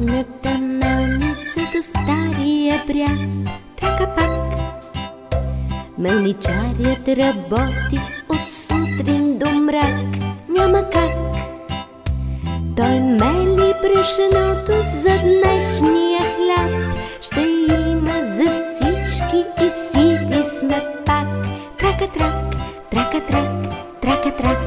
Черната мелница до стария бряст. Трака-пак. Мелничарят работи от сутрин до мрак. Няма как. Той мели брашеното за днешния хляб. Ще има за всички и сити сме пак. Трака-трак, трака-трак, трака-трак.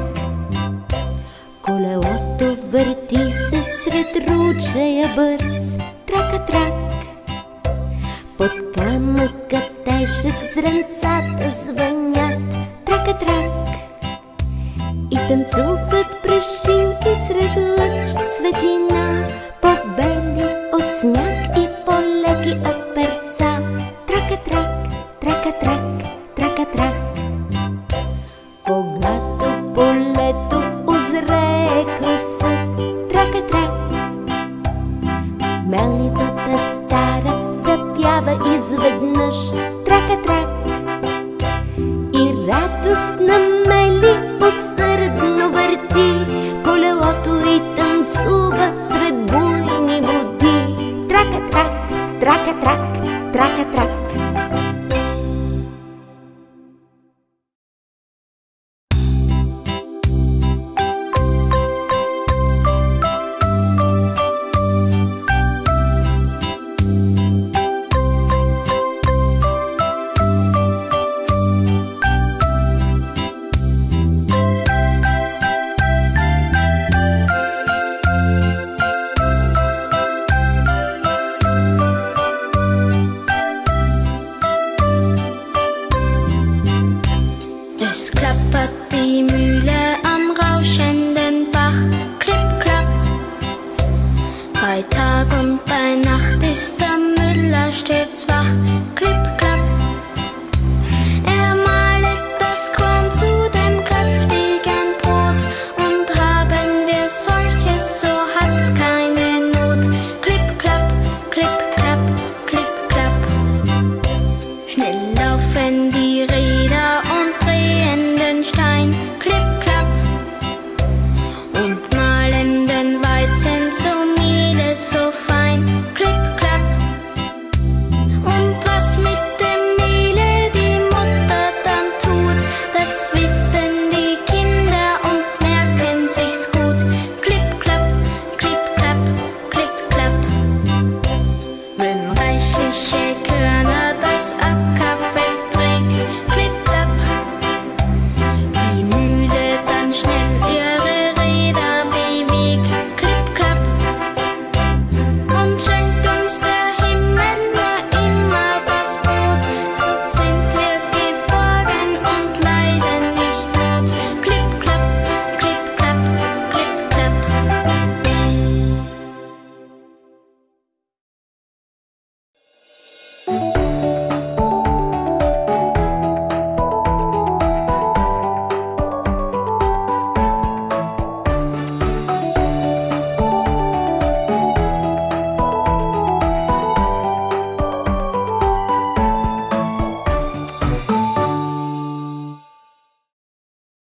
Колелото върти се сред ручея бърз. Трака-трак. Под камъка тежък зранцата звънят. Трака-трак. И танцуват прашинки сред лъч светлина, по-бели от сняг и по-леки от перца. Трака-трак, трака-трак, трака-трак. Когато в полето узрее късът. Трака-трак. Мелницата стара запява изведнъж. Трака-трак. И радостна мели усърдно върти колелото и танцува сред буйни води. Трака-трак, трака-трак, трака-трак. Es klappert die Mühle am rauschenden Bach, klipp, klapp. Bei Tag und bei Nacht ist der Müller stets wach, klipp, klapp.